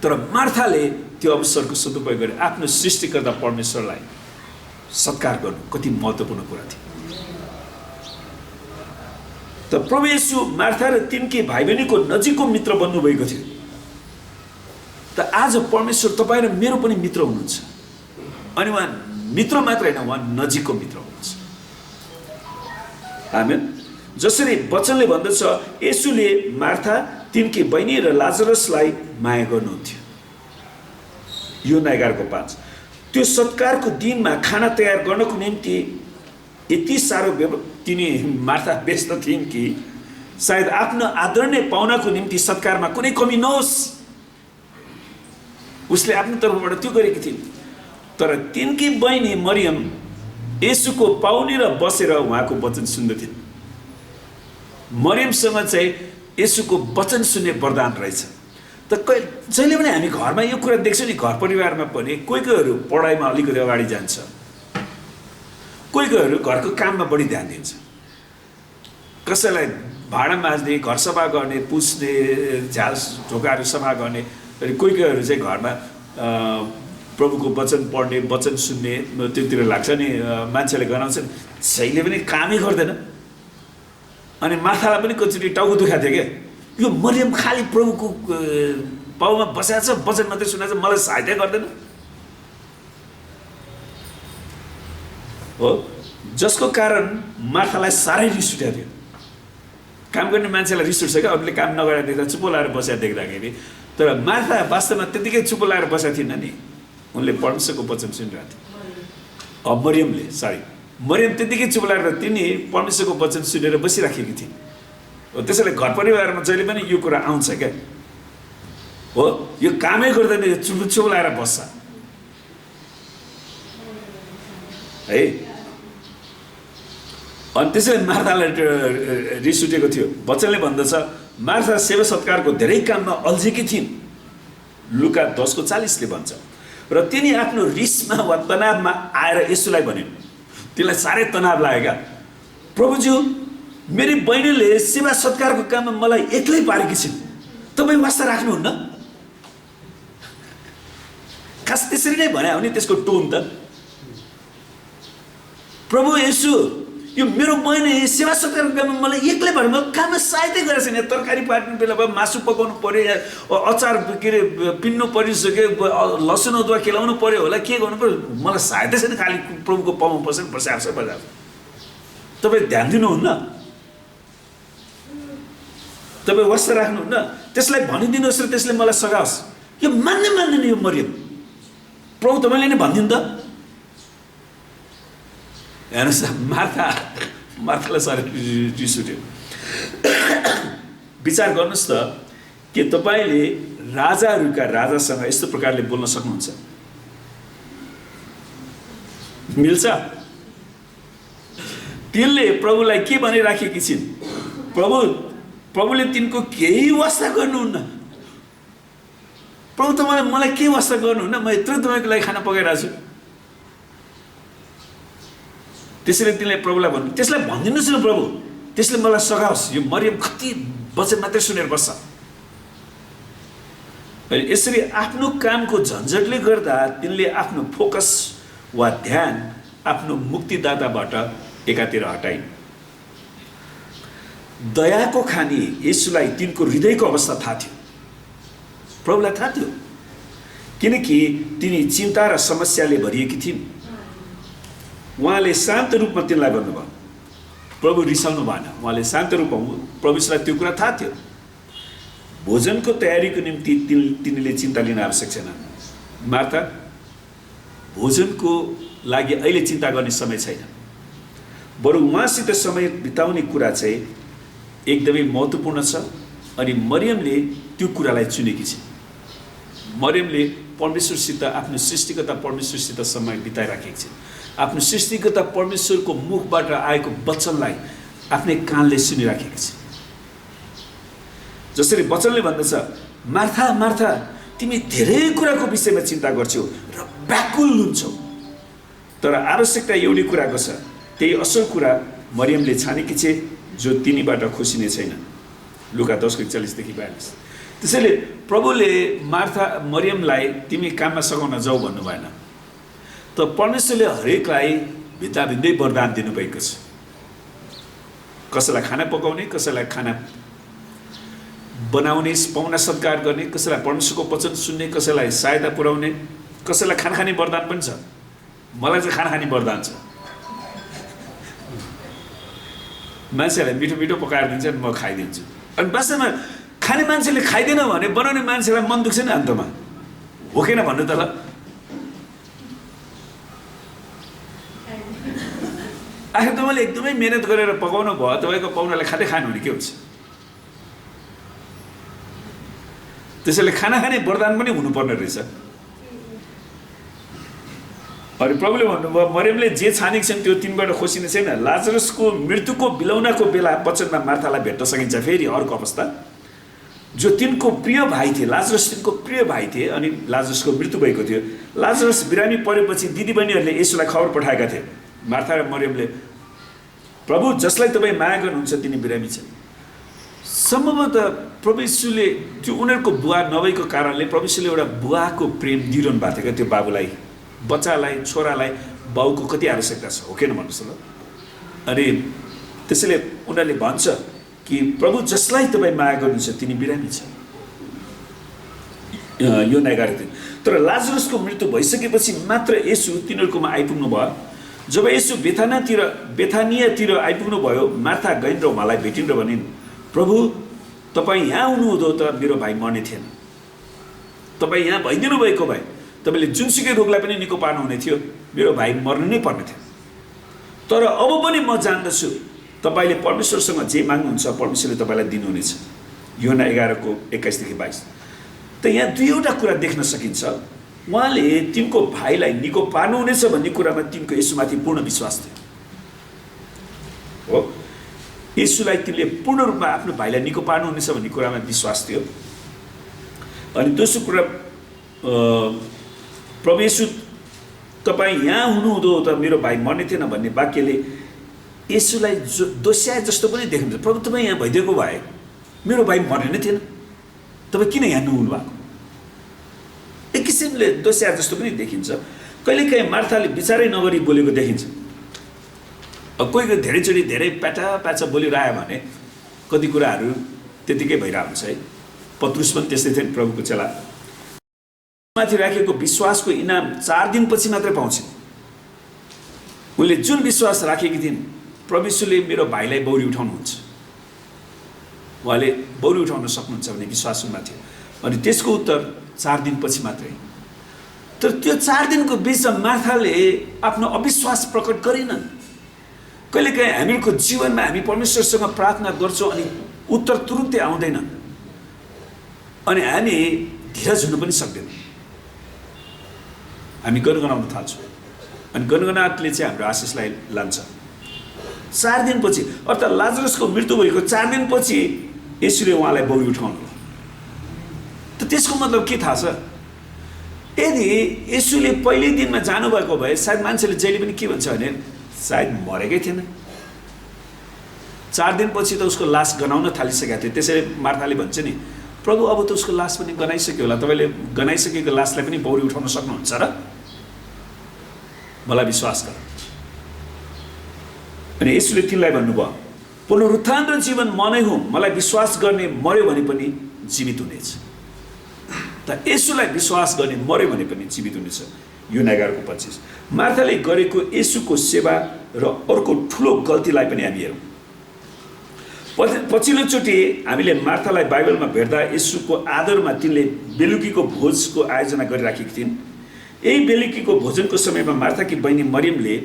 तर मार्थाले त्यो अवसरको सदुपयोग गरे, आफ्नो सृष्टिकर्ता परमेश्वरलाई सत्कार गर्नु कति महत्त्वपूर्ण कुरा थियो। त प्रभु येशू मार्था र तिनकी भाइ बहिनीको नजिकको मित्र बन्नुभएको थियो। त आज परमेश्वर तपाईँ र मेरो पनि मित्र हुनुहुन्छ। अनि उहाँ मित्र मात्र होइन, उहाँ नजिकको मित्र हुनुहुन्छ। आमेन। जसरी वचनले भन्दछ, येशूले मार्था, तिनकी बहिनी र लाजरसलाई माया गर्नुहुन्थ्यो। योहन्ना 11:5। त्यो सत्कारको दिनमा खाना तयार गर्नको निम्ति यति साह्रो तिनी मार्था व्यस्त थिइन् कि सायद आफ्नो आदरणीय पाहुनाको निम्ति सत्कारमा कुनै कमी नहोस्, उसले आफ्नो तर्फबाट त्यो गरेकी थिइन्। तर तिनकी बहिनी मरियम येशूको पाउनी र बसेर उहाँको वचन सुन्दैथिन्। मरियमसँग चाहिँ येशूको वचन सुन्ने वरदान रहेछ। त जहिले पनि हामी घरमा यो कुरा देख्छौँ नि, घर परिवारमा पनि कोही कोहीहरू पढाइमा अलिकति अगाडि जान्छ, कोही कोहीहरू घरको काममा बढी ध्यान दिन्छ, कसैलाई भाँडा माज्ने, घर सफा गर्ने, पुस्ने, झ्याल ढोकाहरू सफा गर्ने, अनि कोही कोहीहरू चाहिँ घरमा प्रभुको वचन पढ्ने, वचन सुन्ने त्योतिर लाग्छ नि। मान्छेले गनाउँछन् सहीले पनि कामै गर्दैन। अनि मार्थालाई पनि कतिचोटि टाउको दुखाएको थियो क्या, यो मरियम खालि प्रभुको पाउमा बसेको छ, वचन मात्रै सुनाएको छ, मलाई सहायता गर्दैन हो। जसको कारण मार्थालाई साह्रै रिस उठेको थियो। काम गर्ने मान्छेलाई रिस उठ्छ क्या, अरूले काम नगरेर देख्दा चुप्पो लाएर बसेर देख्दाखेरि। तर मार्था वास्तवमा त्यतिकै चुप्पो लाएर बसेको थिएन नि, उनले परमेश्वरको वचन सुनिरहेको थियो। मरियम त्यतिकै चुप्पो लाएर तिनी परमेश्वरको वचन सुनेर बसिराखेकी थिइन् हो। त्यसैले घर परिवारमा जहिले पनि यो कुरा आउँछ क्या हो, यो कामै गर्दैन, यो चुप्पो लाएर बस्छ है। अनि त्यसैले मार्थालाई रिस उठेको थियो। वचनले भन्दछ, मार्था सेवा सत्कारको धेरै काममा अल्झेकी थिइन्। लुका 10:40ले भन्छ। र तिनी आफ्नो रिसमा वा तनावमा आएर येशूलाई भनिन्, तिनलाई साह्रै तनाव लाग्यो क्या, प्रभुज्यू मेरी बहिनीले सेवा सत्कारको काममा मलाई एक्लै पारेकी छिन्, तपाईँ वास्ता राख्नुहुन्न। खास त्यसरी नै भने हो नि त्यसको टोन त, प्रभु येशू यो मेरो बहिनी सेवा सत्कारको काममा मलाई एक्लै भएर म काममा सहायता गरेको छैन। तरकारी पाक्ने बेला भयो, मासु पकाउनु पऱ्यो, अचार के अरे पिन्नु परिसक्यो, लसुन अदुवा केलाउनु पऱ्यो होला, के गर्नु पऱ्यो, मलाई सहायता छैन। खालि प्रभुको पाउमा बसेर बसिआएको छ बजार। तपाईँ ध्यान दिनुहुन्न, तपाईँ वास्ता राख्नुहुन्न, त्यसलाई भनिदिनुहोस् र त्यसले मलाई सघाओस्। यो मान्दैन यो मरियम, प्रभु तपाईँले नै भनिदिनु त। हेर्नुहोस् मार्थालाई साह्रै रिस उठ्यो। विचार गर्नुहोस् त, के तपाईँले राजाहरूका राजासँग यस्तो प्रकारले बोल्न सक्नुहुन्छ? मिल्छ? तिनले प्रभुलाई के भनिराखेकी छिन्? प्रभुले तिनको केही वास्ता गर्नुहुन्न। प्रभु तपाईँले मलाई के वास्ता गर्नुहुन्न, म यत्रो तपाईँको लागि खाना पकाइरहेको छु। त्यसैले तिनले प्रभुलाई भन्नु, त्यसलाई भनिदिनुहोस् न प्रभु, त्यसले मलाई सघाओस्। यो मरियम कति वचन मात्रै सुनेर बस्छ। यसरी आफ्नो कामको झन्झटले गर्दा तिनले आफ्नो फोकस वा ध्यान आफ्नो मुक्तिदाताबाट एकातिर हटाइन्। दयाको खानी येशूलाई तिनको हृदयको अवस्था थाहा थियो, प्रभुलाई थाहा थियो, किनकि तिनी चिन्ता र समस्याले भरिएकी थिइन्। उहाँले शान्त रूपमा तिनलाई भन्नुभयो, प्रभु रिसाउनु भएन, उहाँले शान्त रूपमा, प्रभुलाई त्यो कुरा थाहा थियो। भोजनको तयारीको निम्ति तिनीले चिन्ता लिन आवश्यक छैन। मार्था, भोजनको लागि अहिले चिन्ता गर्ने समय छैन, बरु उहाँसित समय बिताउने कुरा चाहिँ एकदमै महत्त्वपूर्ण छ। अनि मरियमले त्यो कुरालाई चुनेकी छिन्। मरियमले परमेश्वरसित, आफ्नो सृष्टिकर्ता परमेश्वरसित समय बिताइराखेकी छिन्। आफ्नो सृष्टिकर्ता परमेश्वरको मुखबाट आएको वचनलाई आफ्नै कानले सुनिराखेकी छिन्। जसरी वचनले भन्दछ, मार्था मार्था, तिमी धेरै कुराको विषयमा चिन्ता गर्छौ र व्याकुल हुन्छौ, तर आवश्यकता एउटै कुराको छ। त्यही असल कुरा मरियमले छानेकी छे, जो तिनीबाट खोसिने छैन। लुका 10:41-42। त्यसैले प्रभुले मरियमलाई तिमी काममा सघाउन जाऊ भन्नु भएन, त परमेश्वरले हरेकलाई भित्ताभित्तै वरदान दिनुभएको छ। कसैलाई खाना पकाउने, कसैलाई खाना बनाउने, पाहुना सत्कार गर्ने, कसैलाई परमेश्वरको वचन सुन्ने, कसैलाई सहायता पुर्याउने, कसैलाई खाना खाने वरदान पनि छ। मलाई चाहिँ खाना खाने वरदान छ। मान्छेहरूलाई मिठो मिठो पकाएर दिन्छ अनि म खाइदिन्छु। अनि वास्तवमा खाने मान्छेले खाइदिएन भने बनाउने मान्छेलाई मन दुख्छ नि अन्तमा, हो किन भन्नु त ल? आखिर तपाईँले एकदमै मेहनत गरेर पकाउनु भयो, तपाईँको पाहुनाले खाँदै खानु भने के हुन्छ? त्यसैले खाना खाने वरदान पनि हुनुपर्ने रहेछ। अनि प्रभुले भन्नुभयो मरियमले जे छानेको छन् त्यो तिनबाट खोसिने छैन। लाजरसको मृत्युको बिलौनाको बेला वचनमा मार्थालाई भेट्न सकिन्छ। फेरि अर्को अवस्था, जो तिनको प्रिय भाइ थिए, लाजरस तिनको प्रिय भाइ थिए अनि लाजरसको मृत्यु भएको थियो। लाजरस बिरामी परेपछि दिदीबहिनीहरूले यसुलाई खबर पठाएका थिए। मार्था र मरियमले, प्रभु जसलाई तपाईँ माया गर्नुहुन्छ तिनी बिरामी छन्। सम्भवतः प्रभु यीशुले त्यो उनीहरूको बुवा नभएको कारणले प्रभु यीशुले एउटा बुवाको प्रेम दिइरहनु भएको थियो क्या त्यो बाबुलाई, बच्चालाई, छोरालाई बाउको कति आवश्यकता छ, हो किन भन्नुहोस् न। अनि त्यसैले उनीहरूले भन्छ कि प्रभु जसलाई तपाईँ माया गर्नुहुन्छ तिनी बिरामी छ। यो 11 दिन। तर लाजरसको मृत्यु भइसकेपछि मात्र येशू तिनीहरूकोमा आइपुग्नु भयो। जब येशू बेथानियातिर आइपुग्नु भयो, मार्था गइन् र उहाँलाई भेटिन् र भनिन्, प्रभु तपाईँ यहाँ हुनुहुँदो त मेरो भाइ मर्ने थिएन। तपाईँ यहाँ भइदिनु भएको भए तपाईँले जुनसुकै रोगलाई पनि निको पार्नुहुने थियो, मेरो भाइ मर्नु नै पर्ने थियो। तर अब पनि म जान्दछु तपाईँले परमेश्वरसँग जे माग्नुहुन्छ परमेश्वरले तपाईँलाई दिनुहुनेछ। योहन्ना 11:21-22। त यहाँ दुईवटा कुरा देख्न सकिन्छ। उहाँले तिनको भाइलाई निको पार्नुहुनेछ भन्ने कुरामा तिनको येशूमाथि पूर्ण विश्वास थियो। हो, येशूलाई तिनले पूर्ण रूपमा आफ्नो भाइलाई निको पार्नुहुनेछ भन्ने कुरामा विश्वास थियो। अनि दोस्रो कुरा, प्रभु येशू तपाईँ यहाँ हुनुहुँदो त मेरो भाइ मर्ने थिएन भन्ने वाक्यले येशूलाई दोस्याए जस्तो पनि देखिन्छ। प्रभु तपाईँ यहाँ भइदिएको भए मेरो भाइ मर्ने नै थिएन, तपाईँ किन यहाँ नहुनु भएको? एक किसिमले दोस्याए जस्तो पनि देखिन्छ। कहिलेकाहीँ मार्थाले विचारै नगरी बोलेको देखिन्छ। अब कोही धेरैचोटि धेरै प्याचा बोलिरह्यो भने कति कुराहरू त्यतिकै भइरहेको हुन्छ है। पत्रुस पनि त्यस्तै थियो, प्रभुको चेला। माथि राखेको विश्वासको इनाम 4 दिनपछि मात्रै पाउँछिन्। उनले जुन विश्वास राखेकी थिइन्, प्रभु यीशुले मेरो भाइलाई बौरी उठाउनुहुन्छ, उहाँले बौरी उठाउन सक्नुहुन्छ भन्ने विश्वास उनमा थियो। अनि त्यसको उत्तर 4 दिनपछि मात्रै। तर त्यो 4 दिनको बिचमा मार्थाले आफ्नो अविश्वास प्रकट गरेनन्। कहिलेकाहीँ हामीहरूको जीवनमा हामी परमेश्वरसँग प्रार्थना गर्छौँ अनि उत्तर तुरुन्तै आउँदैन, अनि हामी धीरज हुनु पनि सक्दैनौँ। हामी गनगनाउन थाल्छौँ अनि गनगनाटले चाहिँ हाम्रो आशिषलाई लान्छ। 4 दिनपछि, अर्थात् लाजरसको मृत्यु भएको 4 दिनपछि येशूले उहाँलाई बौरी उठाउनु। त त्यसको मतलब के थाहा छ? यदि येशूले पहिल्यै दिनमा जानुभएको भए सायद मान्छेले जहिले पनि के भन्छ भने सायद मरेकै थिएन। 4 दिनपछि त उसको लास गनाउन थालिसकेका थियो। त्यसैले मार्थाले भन्छ नि, प्रभु अब त उसको लास पनि गनाइसक्यो होला, तपाईँले गनाइसकेको लासलाई पनि बौरी उठाउन सक्नुहुन्छ र? मलाई विश्वास गर। अनि येशूले तिनलाई भन्नुभयो, पुनरुत्थान र जीवन म नै हुँ, मलाई विश्वास गर्ने मर्यो भने पनि जीवित हुनेछ। त येशूलाई विश्वास गर्ने मर्यो भने पनि जीवित हुनेछ। योहन्ना 11:25। मार्थाले गरेको येशूको सेवा र अर्को ठुलो गल्तीलाई पनि हामी हेरौँ। पछिल्लोचोटि हामीले मार्थालाई बाइबलमा भेट्दा येशूको आदरमा तिनले बेलुकीको भोजको आयोजना गरिराखेकी थिइन्। यही बेलुकीको भोजनको समयमा मार्थाकी बहिनी मरियमले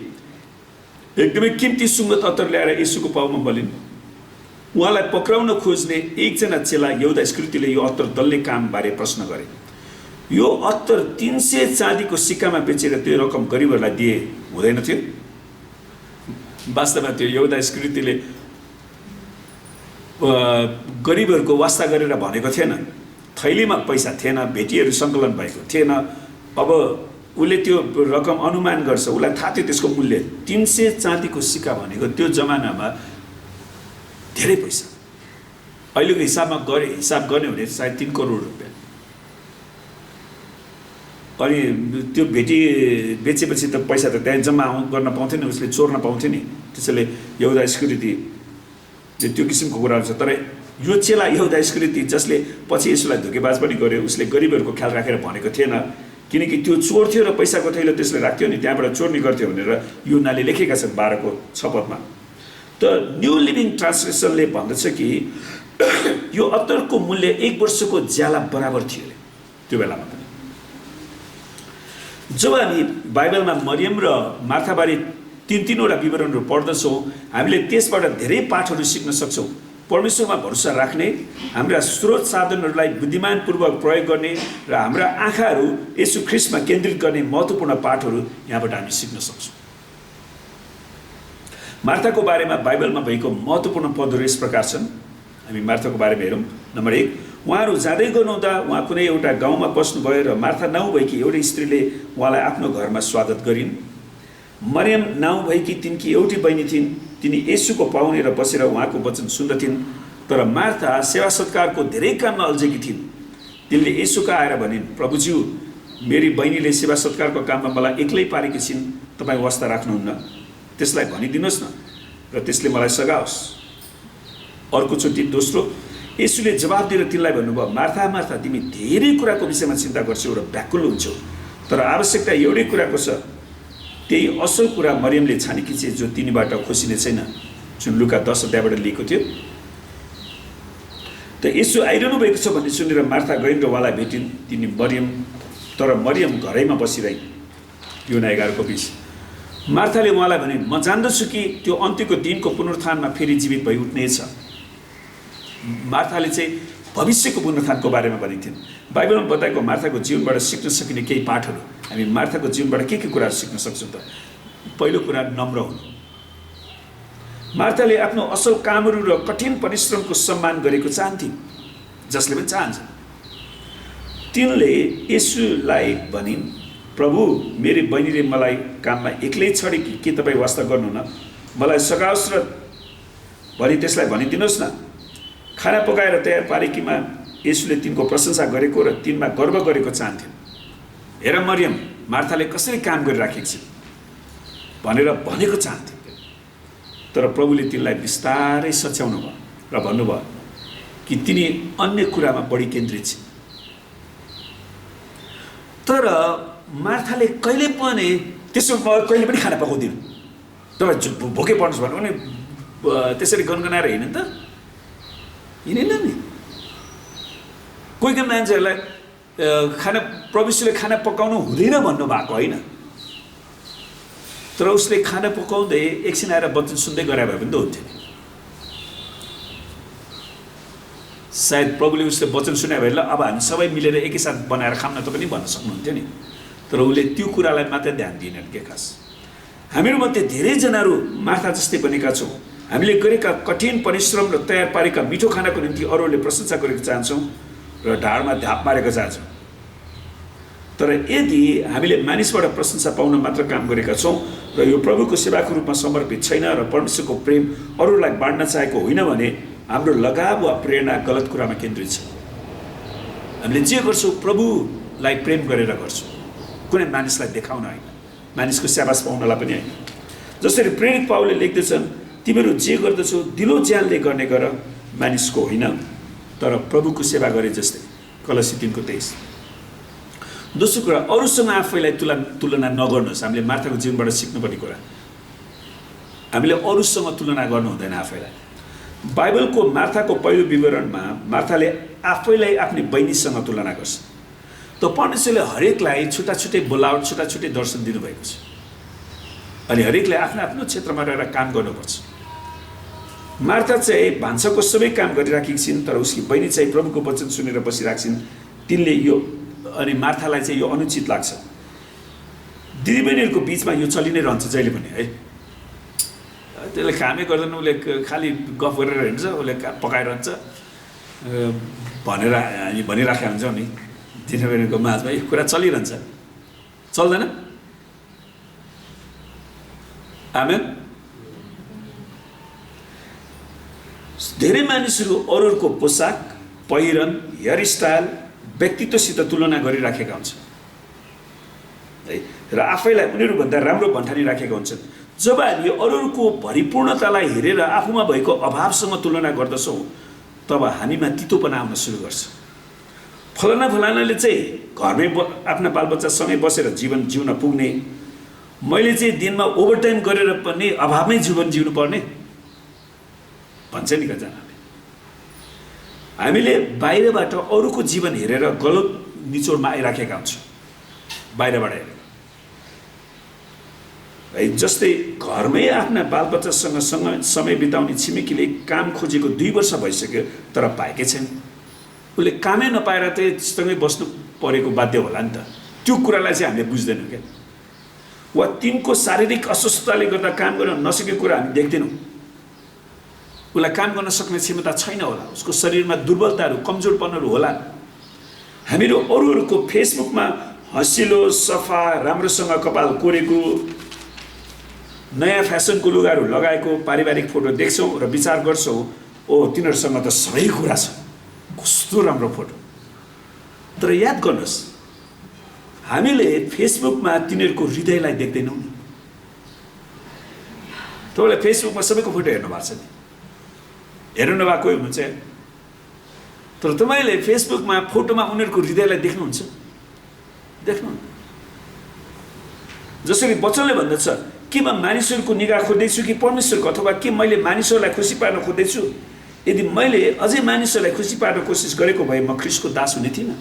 एकदमै कीमती सुगन्ध अत्तर ल्याएर येशूको पाउमा बलिन्। उहाँलाई पक्राउन खोज्ने एकजना चेला यहुदा इस्करियोतीले यो अत्तर दल्ने कामबारे प्रश्न गरे। यो अत्तर 300 चाँदीको सिक्कामा बेचेर त्यो रकम गरिबहरूलाई दिए हुँदैन थियो? वास्तवमा त्यो यहुदा इस्करियोतीले गरिबहरूको वास्ता गरेर भनेको थिएन। थैलीमा पैसा थिएन, भेटीहरू सङ्कलन भएको थिएन। अब उसले त्यो रकम अनुमान गर्छ, उसलाई थाहा थियो त्यसको मूल्य। 300 चाँदीको सिक्का भनेको त्यो जमानामा धेरै पैसा। अहिलेको हिसाब गर्ने भने सायद 3 करोड रुपियाँ। अनि त्यो भेटी बेचेपछि त पैसा त त्यहाँ जम्मा गर्न पाउँथ्यो नि, उसले चोर्न पाउँथ्यो नि। त्यसैले यहुदा इस्करियोतीले त्यो किसिमको कुराहरू छ। तर यो चेला यहुदा इस्करियोती जसले पछि यसुलाई धोकेबाज पनि गर्यो, उसले गरिबहरूको ख्याल राखेर भनेको थिएन, किनकि त्यो चोर थियो र पैसाको थैलो त्यसले राख्थ्यो नि, त्यहाँबाट चोर्नी गर्थ्यो भनेर यूहन्नाले लेखेका छन् 12 को 6 पदमा। त न्यू लिभिङ ट्रान्सलेसनले भन्दछ कि यो अत्तरको मूल्य 1 वर्षको ज्याला बराबर थियो अरे त्यो बेलामा पनि। जब हामी बाइबलमा मरियम र मार्थाबारे तीनवटा विवरणहरू पढ्दछौँ, हामीले त्यसबाट धेरै पाठहरू सिक्न सक्छौँ। परमेश्वरमा भरोसा राख्ने, हाम्रा स्रोत साधनहरूलाई बुद्धिमानपूर्वक प्रयोग गर्ने र हाम्रा आँखाहरू येशू ख्रीष्टमा केन्द्रित गर्ने महत्त्वपूर्ण पाठहरू यहाँबाट हामी सिक्न सक्छौँ। मार्थाको बारेमा बाइबलमा भएको महत्त्वपूर्ण पदहरू यस प्रकार छन्। हामी मार्थाको बारेमा हेरौँ। नम्बर 1, उहाँहरू जाँदै गर्नुहुँदा उहाँ कुनै एउटा गाउँमा बस्नुभयो र मार्था नाउँ भएकी एउटै स्त्रीले उहाँलाई आफ्नो घरमा स्वागत गरिन्। मरियम नाउँ भएकी तिनकी एउटी बहिनी थिइन्, तिनी येशूको पाहुने र बसेर उहाँको वचन सुन्दथिन्। तर मार्था सेवा सत्कारको धेरै काममा अल्झेकी थिइन्। तिनले येशूका आएर भनिन्, प्रभुज्यू, मेरी बहिनीले सेवा सत्कारको काममा मलाई एक्लै पारेकी छिन्, तपाईँ वास्ता राख्नुहुन्न, त्यसलाई भनिदिनुहोस् न र त्यसले मलाई सघाओस्। अर्कोचोटि दोस्रो, येशूले जवाब दिएर तिनलाई भन्नुभयो, मार्था मार्था, तिमी धेरै कुराको विषयमा चिन्ता गर्छौ र व्याकुल हुन्छौ, तर आवश्यकता एउटै कुराको छ। त्यही असल कुरा मरियमले छानेकी छ, जो तिनीबाट खोसिने छैन। जुन लुका 10 अध्यायबाट लिएको थियो। त येशू आइरहनु भएको छ भन्ने सुनेर मार्था गइन् र उहाँलाई भेटिन्। तर मरियम घरैमा बसिरहिन्। यूहन्ना 11 को 20। मार्थाले उहाँलाई भने, म जान्दछु कि त्यो अन्त्यको दिनको पुनरुत्थानमा फेरि जीवित भई उठ्नेछ। मार्थाले चाहिँ भविष्यको पुनरुत्थानको बारेमा भनेकी थिइन्। बाइबलमा बताएको मार्थाको जीवनबाट सिक्न सकिने केही पाठहरू, हामी मार्थाको जीवनबाट के कुराहरू सिक्न सक्छौँ त? पहिलो कुरा, नम्र हुनु। मार्थाले आफ्नो असल कामहरू र कठिन परिश्रमको सम्मान गरेको चाहन्थिन्, जसले पनि चाहन्छ। तिनले येशूलाई भनिन्, प्रभु, मेरी बहिनीले मलाई काममा एक्लै छडे कि के तपाईँ वास्ता गर्नु न? मलाई सघाओस् र भरि त्यसलाई भनिदिनुहोस् न। खाना पकाएर तयार पारेकीमा येशूले तिनको प्रशंसा गरेको र तिनमा गर्व गरेको चाहन्थिन्। हेर मरियम, मार्थाले कसरी काम गरिराखेको छ भनेर भनेको चाहन्थिन्। तर प्रभुले तिनलाई बिस्तारै सच्याउनु भयो र भन्नुभयो कि तिनी अन्य कुरामा बढी केन्द्रित छिन्। तर मार्थाले कहिले पनि त्यसो कहिले पनि खाना पकाउँदिन, तपाईँ भोकै पर्नुहोस् भन्नु भने त्यसरी गनगनाएर हिँड्नु त हिँडेन नि। कोही कोही मान्छेहरूलाई प्रभुले खाना पकाउनु हुँदैन भन्नुभएको होइन, तर उसले खाना पकाउँदै एकछिन आएर वचन सुन्दै गरे भए पनि त हुन्थ्यो नि। सायद प्रभुले उसले वचन सुने भए ल अब हामी सबै मिलेर एकैसाथ बनाएर खाऊँ न त पनि भन्न सक्नुहुन्थ्यो नि। तर उसले त्यो कुरालाई मात्रै ध्यान दिएनन् के खास। हामीहरूमध्ये धेरैजनाहरू मार्था जस्तै बनेका छौँ। हामीले गरेका कठिन परिश्रम र तयार पारेका मिठो खानाको निम्ति अरूहरूले प्रशंसा गरेको चाहन्छौँ र ढाडमा ढाप मारेको चाहन्छौँ। तर यदि हामीले मानिसबाट प्रशंसा पाउन मात्र काम गरेका छौँ र यो प्रभुको सेवाको रूपमा समर्पित छैन र परमेश्वरको प्रेम अरूलाई बाँड्न चाहेको होइन भने हाम्रो लगाव वा प्रेरणा गलत कुरामा केन्द्रित छ। हामीले जे गर्छौँ प्रभुलाई प्रेम गरेर गर्छौँ, कुनै मानिसलाई देखाउन होइन, मानिसको स्याबास पाउनलाई पनि होइन। जसरी प्रेरित पाउलले लेख्दछन्, तिमीहरू जे गर्दछौ दिलो ज्यानले गर्ने गर, मानिसको होइन तर प्रभुको सेवा गरे जस्तै। कलसी 3:23। दोस्रो कुरा, अरूसँग आफैलाई तुलना नगर्नुहोस्। हामीले मार्थाको जीवनबाट सिक्नुपर्ने कुरा, हामीले अरूसँग तुलना गर्नु हुँदैन आफैलाई। बाइबलको मार्थाको पहिलो विवरणमा मार्थाले आफैलाई आफ्नी बहिनीसँग तुलना गर्छ। त परमेश्वरले हरेकलाई छुट्टा छुट्टै बोलावट, छुट्टा छुट्टै दर्शन दिनुभएको छ अनि हरेकले आफ्नो आफ्नो क्षेत्रमा रहेर काम गर्नुपर्छ। मार्था चाहिँ भान्साको सबै काम गरिराखेकी छिन्, तर उसकी बहिनी चाहिँ प्रभुको वचन सुनेर बसिरहेकी छिन्। तिनले यो अनि मार्थालाई चाहिँ यो अनुचित लाग्छ। दिदीबहिनीहरूको बिचमा यो चलि नै रहन्छ जहिले पनि है। त्यसले कामै गर्दैन, उसले खालि गफ गरेर हिँड्छ, उसले पकाइरहन्छ भनेर हामी भनिराखेका हुन्छौँ नि। दिदीबहिनीको माझमा यो कुरा चलिरहन्छ, चल्दैन? आमेन। धेरै मानिसहरू अरूहरूको पोसाक, पहिरन, हेयर स्टाइल, व्यक्तित्वसित तुलना गरिराखेका हुन्छन् है र आफैलाई उनीहरूभन्दा राम्रो भन्ठानिराखेका हुन्छन्। जब हामी अरूहरूको भरिपूर्णतालाई हेरेर आफूमा भएको अभावसँग तुलना गर्दछौँ, तब हामीमा तितोपना आउन सुरु गर्छ। फलानाले चाहिँ घरमै आफ्ना बालबच्चासँगै बसेर जीवन जिउन पुग्ने, मैले चाहिँ दिनमा ओभरटाइम गरेर पनि अभावमै जीवन जिउनु पर्ने भन्छ नि कतिजनाले। हामीले बाहिरबाट अरूको जीवन हेरेर गलत निचोडमा आइराखेका हुन्छौँ बाहिरबाट हेरेर। है जस्तै घरमै आफ्ना बालबच्चासँग समय बिताउने छिमेकीले काम खोजेको 2 वर्ष भइसक्यो तर पाएकै छैन। उसले कामै नपाएर चाहिँ सँगै बस्नु परेको बाध्य होला नि त। त्यो कुरालाई चाहिँ हामीले बुझ्दैनौँ क्या। वा तिनको शारीरिक अस्वस्थताले गर्दा काम गर्न नसकेको कुरा हामी देख्दैनौँ। उसलाई काम गर्न सक्ने क्षमता छैन होला, उसको शरीरमा दुर्बलताहरू कमजोरपनहरू होला। हामीहरू अरूहरूको फेसबुकमा हँसिलो सफा राम्रोसँग कपाल कोरेको नयाँ फ्यासनको लुगाहरू लगाएको पारिवारिक फोटो देख्छौँ र विचार गर्छौँ, ओ तिनीहरूसँग त सबै कुरा छ, कस्तो राम्रो फोटो। तर याद गर्नुहोस्, हामीले फेसबुकमा तिनीहरूको हृदयलाई देख्दैनौँ नि। तपाईँलाई फेसबुकमा सबैको फोटो हेर्नु भएको छ नि, हेर्नु नभएको हुनुहुन्छ। तर तपाईँले फेसबुकमा फोटोमा उनीहरूको हृदयलाई देख्नुहुन्छ? देख्नु। जसरी वचनले भन्दछ, के म मानिसहरूको निगाह खोज्दैछु कि परमेश्वरको, अथवा के मैले मानिसहरूलाई खुसी पार्न खोज्दैछु? यदि मैले अझै मानिसहरूलाई खुसी पार्न कोसिस गरेको भए म ख्रीष्टको दास हुने थिइनँ।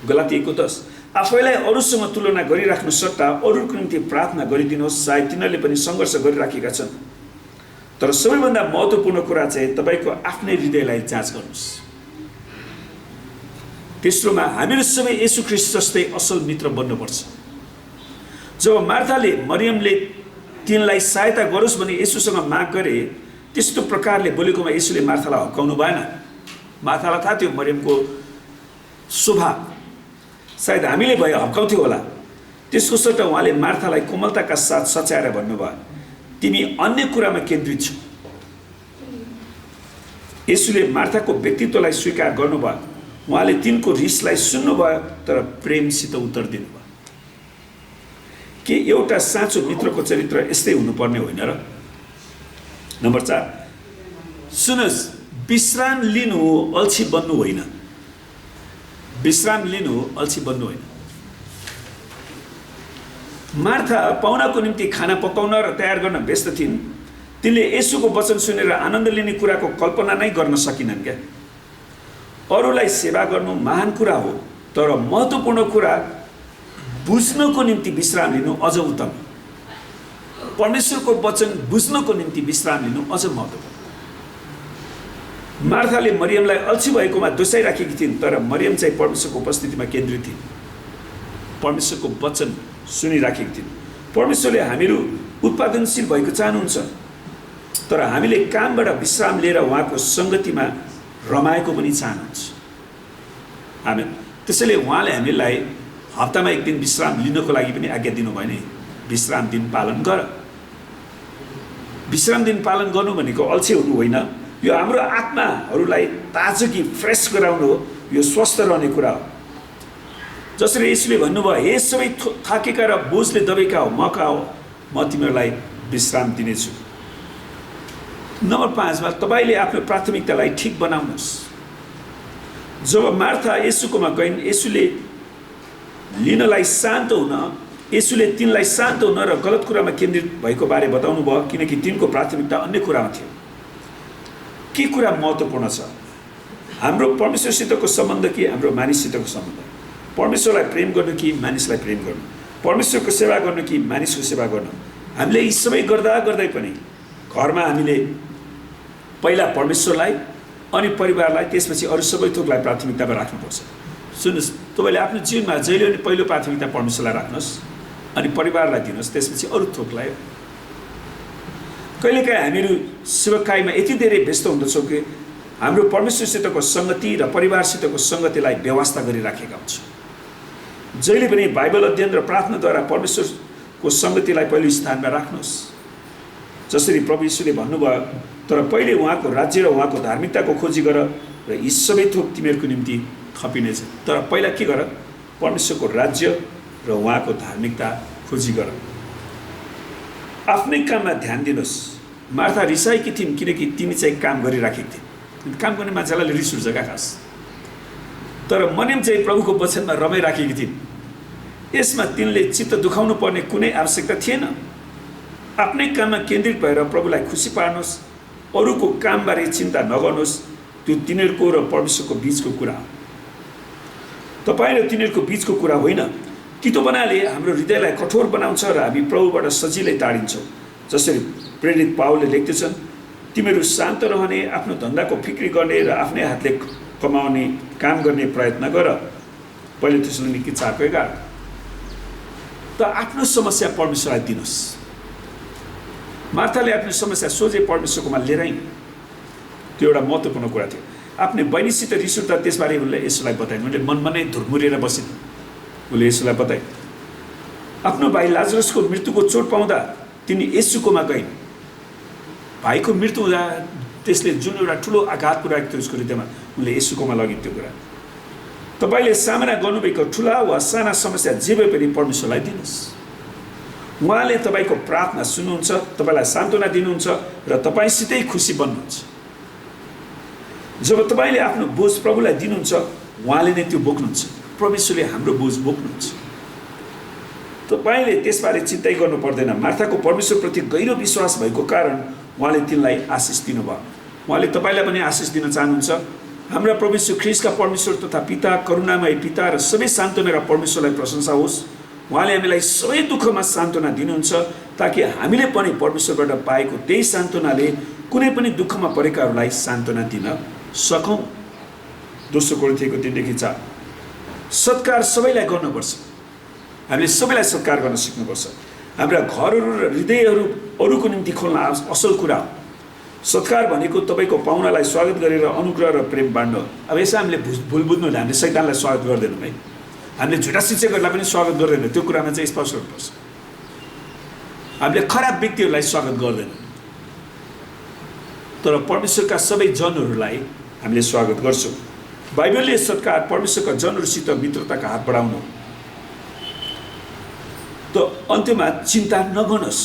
गलातियाको 10, आफैलाई अरूसँग तुलना गरिराख्नु सट्टा अरूको निम्ति प्रार्थना गरिदिनुहोस्, सायद तिनीहरूले पनि सङ्घर्ष गरिराखेका छन्। तर सबैभन्दा महत्त्वपूर्ण कुरा चाहिँ तपाईँको आफ्नै हृदयलाई जाँच गर्नुहोस्। तेस्रोमा, हामीहरू सबै येशू ख्रीष्ट जस्तै असल मित्र बन्नुपर्छ। जब मार्थाले मरियमले तिनलाई सहायता गरोस् भने येशूसँग माग गरे, त्यस्तो प्रकारले बोलेकोमा येशूले मार्थालाई हप्काउनु भएन। मार्थालाई थाहा थियो मरियमको स्वभाव, सायद हामीले भए हप्काउँथ्यो होला। त्यसको सट्टा उहाँले मार्थालाई कोमलताका साथ सच्याएर भन्नुभयो, तिमी अन्य कुरामा केन्द्रित छौ। येशूले मार्थाको व्यक्तित्वलाई स्वीकार गर्नुभयो, उहाँले तिनको रिसलाई सुन्नुभयो तर प्रेमसित उत्तर दिनुभयो। के एउटा साँचो मित्रको चरित्र यस्तै हुनुपर्ने होइन र? नम्बर 4, सुन्नुहोस्, विश्राम लिनु अल्छी बन्नु होइन। विश्राम लिनु अल्छी बन्नु होइन। मार्था पाहुनाको निम्ति खाना पकाउन र तयार गर्न व्यस्त थिइन्। तिनले येशूको वचन सुनेर आनन्द लिने कुराको कल्पना नै गर्न सकिनन् क्या। अरूलाई सेवा गर्नु महान कुरा हो, तर महत्त्वपूर्ण कुरा बुझ्नको निम्ति विश्राम लिनु अझ उत्तम। परमेश्वरको वचन बुझ्नको निम्ति विश्राम लिनु अझ महत्त्वपूर्ण। मार्थाले मरियमलाई अल्छी भएकोमा दोषाइराखेकी थिइन्, तर मरियम चाहिँ परमेश्वरको उपस्थितिमा केन्द्रित थिइन्, परमेश्वरको वचन सुनिराखेकी थिइन्। परमेश्वरले हामीहरू उत्पादनशील भएको चाहनुहुन्छ, तर हामीले कामबाट विश्राम लिएर उहाँको सङ्गतिमा रमाएको पनि चाहनुहुन्छ। हामी त्यसैले उहाँले हामीलाई हप्तामा 1 दिन विश्राम लिनको लागि पनि आज्ञा दिनुभयो नि, विश्राम दिन पालन गर। विश्राम दिन पालन गर्नु भनेको अल्छी हुनु होइन, यो हाम्रो आत्माहरूलाई ताजगी फ्रेस गराउनु हो, यो स्वस्थ रहने कुरा हो। जसरी यसले भन्नुभयो, हे सबै थाकेका र बोझले दबेका हो, म कहाँ हो, म तिमीहरूलाई विश्राम दिनेछु। नम्बर 5 मा, तपाईँले आफ्नो प्राथमिकतालाई ठिक बनाउनुहोस्। जब मार्था येशूकोमा गइन्, येशूले तिनलाई शान्त हुन र गलत कुरामा केन्द्रित भएको बारे बताउनु भयो, किनकि तिनको प्राथमिकता अन्य कुरामा थियो। के कुरा महत्त्वपूर्ण छ? हाम्रो परमेश्वरसितको सम्बन्ध कि हाम्रो मानिससितको सम्बन्ध? परमेश्वरलाई प्रेम गर्नु कि मानिसलाई प्रेम गर्नु? परमेश्वरको सेवा गर्नु कि मानिसको सेवा गर्नु? हामीले यी सबै गर्दा गर्दै पनि घरमा हामीले पहिला परमेश्वरलाई, अनि परिवारलाई, त्यसपछि अरू सबै थोकलाई प्राथमिकतामा राख्नुपर्छ। सुन्नुहोस्, तपाईँले आफ्नो जीवनमा जहिले पनि पहिलो प्राथमिकता परमेश्वरलाई राख्नुहोस्, अनि परिवारलाई दिनुहोस्, त्यसपछि अरू थोकलाई। कहिलेकाहीँ हामीहरू सेवकाईमा यति धेरै व्यस्त हुँदछौँ कि हाम्रो परमेश्वरसितको सङ्गति र परिवारसितको सङ्गतिलाई व्यवस्था गरिराखेका हुन्छौँ। जहिले पनि बाइबल अध्ययन र प्रार्थनाद्वारा परमेश्वरको सङ्गतिलाई पहिलो स्थानमा राख्नुहोस्। जसरी प्रभु यीशुले भन्नुभयो, तर पहिले उहाँको राज्य र उहाँको धार्मिकताको खोजी गर र यी सबै थोक तिमीहरूको निम्ति थपिनेछ। तर पहिला के गर? परमेश्वरको राज्य र उहाँको धार्मिकता खोजी गर। आफ्नै काममा ध्यान दिनुहोस्, मार्था रिसाएकी थिइन् किनकि तिनी चाहिँ काम गरिराखेकी थिइन्। काम गर्ने मान्छेलाई रिस उठ्छ क्या खास। तर मरियम चाहिँ प्रभुको वचनमा रमाइराखेकी थिइन्। यसमा तिनले चित्त दुखाउनु पर्ने कुनै आवश्यकता थिएन। आफ्नै काममा केन्द्रित भएर प्रभुलाई खुसी पार्नुहोस्, अरूको कामबारे चिन्ता नगर्नुहोस्। त्यो तिनीहरूको र परमेश्वरको बीचको कुरा हो, तपाईँ र तिनीहरूको बीचको कुरा होइन। तितोपनाले हाम्रो हृदयलाई कठोर बनाउँछ र हामी प्रभुबाट सजिलै टाढिन्छौँ। जसरी प्रेरित पावलले लेख्दछन्, तिमीहरू शान्त रहने, आफ्नो धन्दाको फिक्री गर्ने र आफ्नै हातले कमाउने काम गर्ने प्रयत्न गर। पहिले तेसलोनिके 4:11। त आफ्नो समस्या परमेश्वरलाई दिनुहोस्। मार्थाले आफ्नो समस्या सोझै परमेश्वरकोमा लिएर आइन्। त्यो एउटा महत्त्वपूर्ण कुरा थियो। आफ्नै बहिनीसित रिस उठ्दा त्यसबारे उसले यसोलाई बताइन्। उनले मनमा नै धुरमुरेर बसिन्। उसले यसोलाई बताइन्। आफ्नो भाइ लाजरसको मृत्युको चोट पाउँदा तिनी येशूकोमा गइन्। भाइको मृत्यु हुँदा त्यसले जुन एउटा ठुलो आघात पुर्याएको थियो उसको हृदयमा, उनले येशूकोमा लगिन् त्यो कुरा। तपाईँले सामना गर्नुभएको ठुला वा साना समस्या जे भए पनि परमेश्वरलाई दिनुहोस्। उहाँले तपाईँको प्रार्थना सुन्नुहुन्छ, तपाईँलाई सान्त्वना दिनुहुन्छ र तपाईँसितै खुसी बन्नुहुन्छ। जब तपाईँले आफ्नो बोझ प्रभुलाई दिनुहुन्छ, उहाँले नै त्यो बोक्नुहुन्छ। परमेश्वरले हाम्रो बोझ बोक्नुहुन्छ। तपाईँले त्यसबारे चिन्तै गर्नु पर्दैन। मार्थाको परमेश्वरप्रति गहिरो विश्वास भएको कारण उहाँले तिनलाई आशिष दिनुभयो। उहाँले तपाईँलाई पनि आशिष दिन चाहनुहुन्छ। हाम्रा प्रभु यीशु ख्रीष्टका परमेश्वर तथा पिता, करुणामय पिता र सबै सान्त्वनाका परमेश्वरलाई प्रशंसा होस्। उहाँले हामीलाई सबै दुःखमा सान्त्वना दिनुहुन्छ ताकि हामीले पनि परमेश्वरबाट पाएको त्यही सान्त्वनाले कुनै पनि दुःखमा परेकाहरूलाई सान्त्वना दिन सकौँ। 2 कोरिन्थीको 3:4। सत्कार सबैलाई गर्नुपर्छ। हामीले सबैलाई सत्कार गर्न सिक्नुपर्छ। हाम्रा घरहरू र हृदयहरू अरूको निम्ति खोल्न असल कुरा हो। सत्कार भनेको तपाईँको पाहुनालाई स्वागत गरेर अनुग्रह र प्रेम बाँड्नु। अब यसो हामीले भुल बुझ्नु भने हामीले शैतानलाई स्वागत गर्दैनौँ है। हामीले झुटा शिक्षकहरूलाई पनि स्वागत गर्दैनौँ। त्यो कुरामा चाहिँ स्पष्ट हुनुपर्छ। हामीले खराब व्यक्तिहरूलाई स्वागत गर्दैनौँ, तर परमेश्वरका सबै जनहरूलाई हामीले स्वागत गर्छौँ। बाइबलले सत्कार परमेश्वरका जनहरूसित मित्रताका हात बढाउनु। त अन्त्यमा चिन्ता नगर्नुहोस्,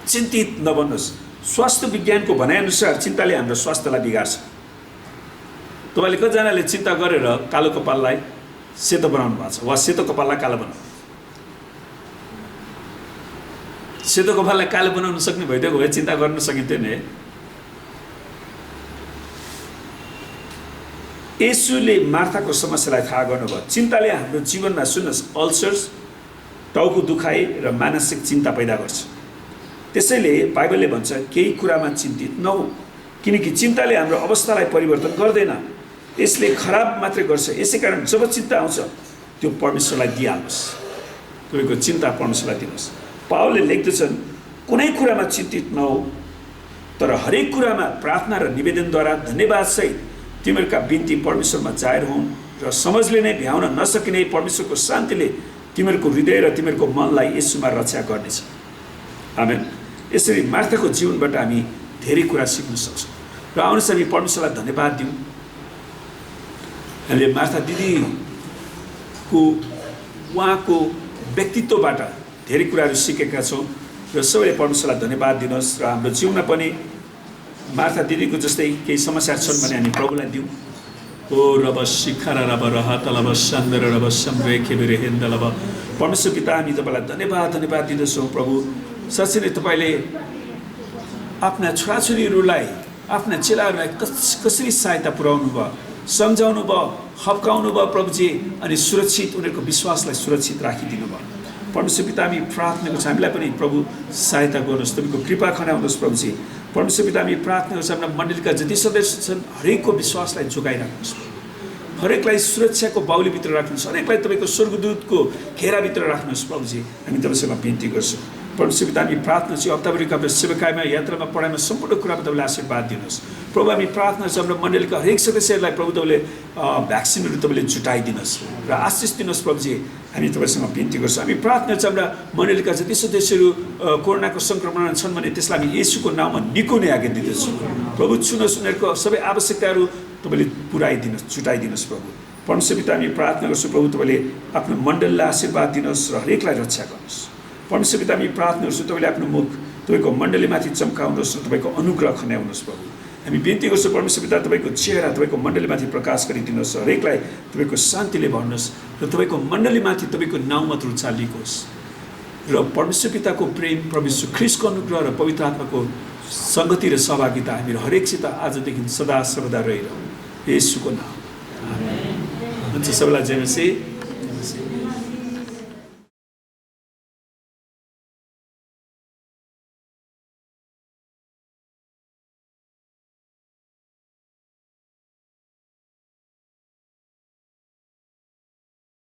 चिन्तित नबन्नुहोस्। स्वास्थ्य विज्ञानको भनाइअनुसार चिन्ताले हाम्रो स्वास्थ्यलाई बिगार्छ। तपाईँले कतिजनाले चिन्ता गरेर कालो कपाललाई सेतो बनाउनु भएको छ वा सेतो कपाललाई कालो बनाउनु। सेतो कपाललाई कालो बनाउन सक्ने भइदिएको भए चिन्ता गर्न सकिन्थ्यो नि। येशूले मार्थाको समस्यालाई थाहा गर्नुभयो। चिन्ताले हाम्रो जीवनमा सुन्नुहोस् अल्सर्स, टाउको दुखाइ र मानसिक चिन्ता पैदा गर्छ। त्यसैले बाइबलले भन्छ केही कुरामा चिन्तित नहौ, किनकि चिन्ताले हाम्रो अवस्थालाई परिवर्तन गर्दैन, यसले खराब मात्रै गर्छ। यसै कारण जब चिन्ता आउँछ त्यो परमेश्वरलाई दिइहाल्नुहोस्। तपाईँको चिन्ता परमेश्वरलाई दिनुहोस्। पावलले लेख्दछन्, कुनै कुरामा चिन्तित नहौ, तर हरेक कुरामा प्रार्थना र निवेदनद्वारा धन्यवादसहित तिमीहरूका बिन्ती परमेश्वरमा जाहेर हुन् र समझले नै भ्याउन नसकिने परमेश्वरको शान्तिले तिमीहरूको हृदय र तिमीहरूको मनलाई येशूमा रक्षा गर्नेछ। आमेन। यसरी मार्थाको जीवनबाट हामी धेरै कुरा सिक्न सक्छौँ र आउनुहोस् हामी परमेश्वरलाई धन्यवाद दिउँ। हामीले मार्था दिदीको उहाँको व्यक्तित्वबाट धेरै कुराहरू सिकेका छौँ र सबैले परमेश्वरलाई धन्यवाद दिनुहोस्। र हाम्रो जीवनमा पनि मार्था दिदीको जस्तै केही समस्याहरू छन् भने हामी प्रभुलाई दिउँ। ओ रब शिखर रब रहत लब सन्दर रब सम्रे खेबेरे हेन्द लब। परमेश्वर पिता, हामी तपाईँलाई धन्यवाद दिँदछौँ। प्रभु साँच्चै नै तपाईँले आफ्ना छोराछोरीहरूलाई, आफ्ना चेलाहरूलाई कसरी सहायता पुर्याउनु भयो, सम्झाउनु भयो, हप्काउनु भयो प्रभुजी, अनि सुरक्षित उनीहरूको विश्वासलाई सुरक्षित राखिदिनु भयो। परमेश्वर पिता, हामी प्रार्थना गर्छौँ हामीलाई पनि प्रभु सहायता गर्नुहोस्, तपाईँको कृपा खनाउनुहोस् प्रभुजी। परमेश्वर पिता, हामी प्रार्थना गर्छौँ हाम्रा मण्डलीका जति सदस्य छन् हरेकको विश्वासलाई जोगाइराख्नुहोस्, हरेकलाई सुरक्षाको बाहुलीभित्र राख्नुहोस्, हरेकलाई तपाईँको स्वर्गदूतको घेराभित्र राख्नुहोस् प्रभुजी। हामी तपाईँसँग बिन्ती गर्छौँ। परमेश्वर पिता, हामी प्रार्थना चाहिँ हप्ताभरिका सेवकाइमा, यात्रामा, पढाइमा सम्पूर्ण कुरामा तपाईँले आशीर्वाद दिनुहोस्। प्रभु हामी प्रार्थना छ हाम्रो मण्डलीका हरेक सदस्यहरूलाई प्रभु तपाईँले भ्याक्सिनहरू तपाईँले जुटाइदिनुहोस् र आशिष दिनुहोस् प्रभुजी। हामी तपाईँसँग बिन्ती गर्छौँ। हामी प्रार्थना छ हाम्रा मण्डलीका जति सदस्यहरू कोरोनाको सङ्क्रमण छन् भने त्यसलाई हामी येशूको नाममा निको नै आज्ञा दिँदछौँ। प्रभु छुनुहोस्, उनीहरूको सबै आवश्यकताहरू तपाईँले पुऱ्याइदिनुहोस्, जुटाइदिनुहोस् प्रभु। परमेश्वर पिता, हामी प्रार्थना गर्छौँ प्रभु तपाईँले आफ्नो मण्डलीलाई आशीर्वाद दिनुहोस् र हरेकलाई रक्षा गर्नुहोस्। परमेश्वर पिता, हामी प्रार्थना गर्छौँ तपाईँले आफ्नो मुख तपाईँको मण्डलीमाथि चम्काउनुहोस् र तपाईँको अनुग्रह खन्याउनुहोस् प्रभु। हामी बिन्ती गर्छौँ परमेश्वर पिता, तपाईँको चेहरा तपाईँको मण्डलीमाथि प्रकाश गरिदिनुहोस्, हरेकलाई तपाईँको शान्तिले भर्नुहोस् र तपाईँको मण्डलीमाथि तपाईँको नाउँ मात्र उचालियोस् र परमेश्वर पिताको प्रेम, परमेश्वर ख्रीष्टको अनुग्रह र पवित्र आत्माको सङ्गति र सहभागिता हामीहरू हरेकसित आजदेखि सदा सर्वदा रहिरहँ, येशूको नाम। हुन्छ, सबैलाई जय मसीह।